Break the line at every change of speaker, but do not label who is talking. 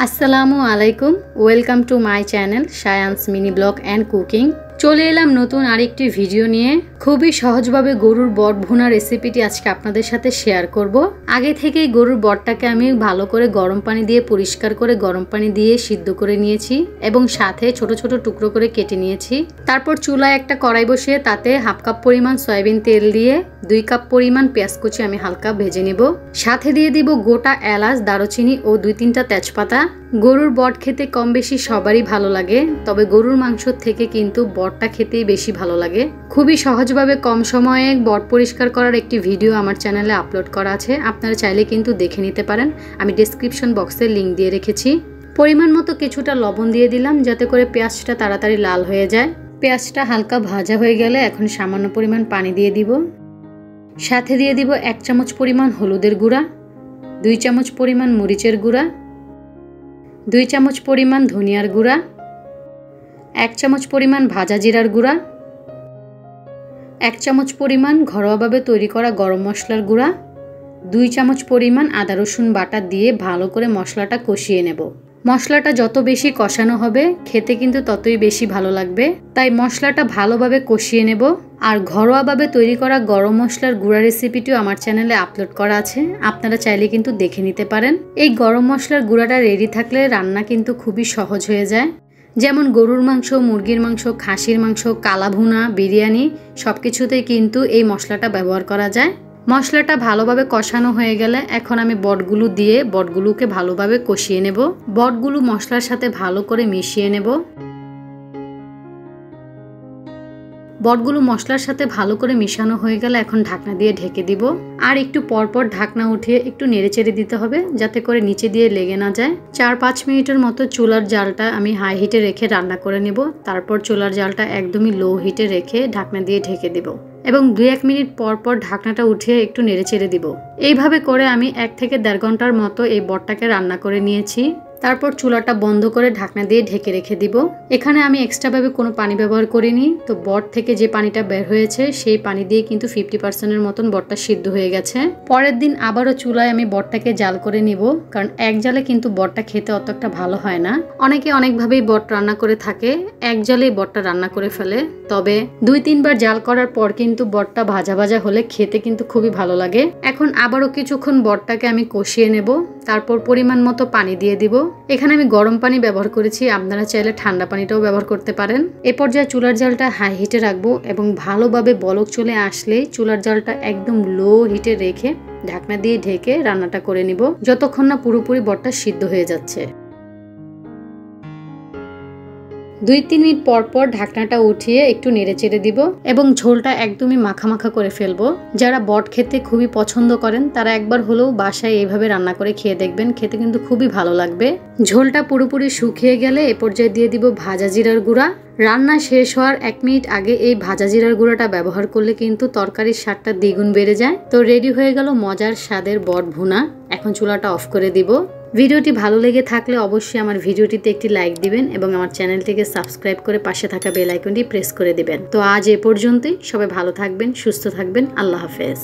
আসসালামু আলাইকুম, welcome to my channel science mini blog and cooking. চলে এলাম নতুন আরেকটি ভিডিও নিয়ে। খুবই সহজভাবে গরুর বট ভুনা রেসিপিটি আজকে আপনাদের সাথে শেয়ার করব। আগে থেকেই গরুর বটটাকে আমি ভালো করে গরম পানি দিয়ে পরিষ্কার করে গরম পানি দিয়ে সিদ্ধ করে নিয়েছি এবং সাথে ছোট ছোট টুকরো করে কেটে নিয়েছি। তারপর চুলায় একটা কড়াই বসিয়ে তাতে হাফ কাপ পরিমাণ সয়াবিন তেল দিয়ে 2 কাপ পরিমাণ পেঁয়াজ কুচি আমি হালকা ভেজে নেব। সাথে দিয়ে দিব গোটা এলাচ, দারুচিনি ও 2-3টা তেজপাতা। গরুর বট খেতে কম বেশি সবারই ভালো লাগে, তবে গরুর মাংস থেকে কিন্তু বটটা খেতেই বেশি ভালো লাগে। খুবই সহজভাবে কম সময়ে বট পরিষ্কার করার একটি ভিডিও আমার চ্যানেলে আপলোড করা আছে, আপনারা চাইলে কিন্তু দেখে নিতে পারেন। আমি ডেসক্রিপশন বক্সে লিংক দিয়ে রেখেছি। পরিমাণ মতো কিছুটা লবণ দিয়ে দিলাম যাতে করে পেঁয়াজটা তাড়াতাড়ি লাল হয়ে যায়। পেঁয়াজটা হালকা ভাজা হয়ে গেলে এখন সামান্য পরিমাণ পানি দিয়ে দিব। সাথে দিয়ে দিব 1 চামচ পরিমাণ হলুদের গুঁড়া, 2 চামচ পরিমাণ মরিচের গুঁড়া, 2 চামচ পরিমাণ ধনিয়ার গুঁড়া, 1 চামচ পরিমাণ ভাজা জিরার গুঁড়া, 1 চামচ পরিমাণ ঘরোয়াভাবে তৈরি করা গরম মশলার গুঁড়া, 2 চামচ পরিমাণ আদা রসুন বাটা দিয়ে ভালো করে মশলাটা কষিয়ে নেব। মশলাটা যত বেশি কষানো হবে খেতে কিন্তু ততই বেশি ভালো লাগবে, তাই মশলাটা ভালোভাবে কষিয়ে নেব। আর ঘরোয়াভাবে তৈরি করা গরম মশলার গুঁড়া রেসিপিটিও আমার চ্যানেলে আপলোড করা আছে, আপনারা চাইলে কিন্তু দেখে নিতে পারেন। এই গরম মশলার গুঁড়াটা রেডি থাকলে রান্না কিন্তু খুবই সহজ হয়ে যায়। যেমন গরুর মাংস, মুরগির মাংস, খাসির মাংস, কালা ভুনা, বিরিয়ানি সব কিছুতেই কিন্তু এই মশলাটা ব্যবহার করা যায়। মশলাটা ভালোভাবে কষানো হয়ে গেলে এখন আমি বটগুলো দিয়ে বটগুলোকে ভালোভাবে কষিয়ে নেব। বটগুলো মশলার সাথে ভালো করে মিশিয়ে নেব। বটগুলো মশলার সাথে ভালো করে মিশানো হয়ে গেলে এখন ঢাকনা দিয়ে ঢেকে দিব। আর একটু পরপর ঢাকনা উঠিয়ে একটু নেড়েচেড়ে দিতে হবে যাতে করে নিচে দিয়ে লেগে না যায়। 4-5 মিনিটের মতো চুলার জালটা আমি হাই হিটে রেখে রান্না করে নেব। তারপর চুলার জালটা একদমই লো হিটে রেখে ঢাকনা দিয়ে ঢেকে দিব এবং 2-1 মিনিট পরপর ঢাকনাটা উঠিয়ে একটু নেড়েচেড়ে দিব। এইভাবে করে আমি 1 থেকে 1.5 ঘন্টার মতো এই বটটাকে রান্না করে নিয়েছি। তারপর চুলাটা বন্ধ করে ঢাকনা দিয়ে ঢেকে রেখে দিব। এখানে আমি এক্সট্রাভাবে কোনো পানি ব্যবহার করিনি, তো বট থেকে যে পানিটা বের হয়েছে সেই পানি দিয়ে কিন্তু 50%-এর মতন বটটা সিদ্ধ হয়ে গেছে। পরের দিন আবারও চুলায় আমি বটটাকে জাল করে নিব, কারণ এক জালে কিন্তু বটটা খেতে অত একটা ভালো হয় না। অনেকে অনেকভাবেই বট রান্না করে থাকে, এক জালেই বটটা রান্না করে ফেলে। তবে 2-3 বার জাল করার পর কিন্তু বটটা ভাজা ভাজা হলে খেতে কিন্তু খুবই ভালো লাগে। এখন আবারও কিছুক্ষণ বটটাকে আমি কষিয়ে নেব, তারপর পরিমাণ মতো পানি দিয়ে দিব। এখানে আমি গরম পানি ব্যবহার করেছি, আপনারা চাইলে ঠান্ডা পানিটাও ব্যবহার করতে পারেন। এ পর্যায়ে চুলার জালটা হাই হিটে রাখবো এবং ভালোভাবে বলক চলে আসলেই চুলার জালটা একদম লো হিটে রেখে ঢাকনা দিয়ে ঢেকে রান্নাটা করে নিব যতক্ষণ না পুরোপুরি বটটা সিদ্ধ হয়ে যাচ্ছে। 2-3 মিনিট পর পর ঢাকনাটা উঠিয়ে একটু নেড়েচেড়ে দিব এবং ঝোলটা একদমই মাখা মাখা করে ফেলবো। যারা বট খেতে খুবই পছন্দ করেন তারা একবার হলেও বাসায় এইভাবে রান্না করে খেয়ে দেখবেন, খেতে কিন্তু খুবই ভালো লাগবে। ঝোলটা পুরোপুরি শুকিয়ে গেলে এ পর্যায়ে দিয়ে দিব ভাজা জিরার গুঁড়া। রান্না শেষ হওয়ার 1 মিনিট আগে এই ভাজা জিরার গুঁড়াটা ব্যবহার করলে কিন্তু তরকারির স্বাদটা দ্বিগুণ বেড়ে যায়। তো রেডি হয়ে গেল মজার স্বাদের বট ভুনা। এখন চুলাটা অফ করে দিব। ভিডিওটি ভালো লেগে থাকলে অবশ্যই আমার ভিডিওটিতে একটি লাইক দিবেন এবং আমার চ্যানেলটিকে সাবস্ক্রাইব করে পাশে থাকা বেল আইকনটি প্রেস করে দিবেন। তো আজ এ পর্যন্তই, সবাই ভালো থাকবেন, সুস্থ থাকবেন, আল্লাহ হাফেজ।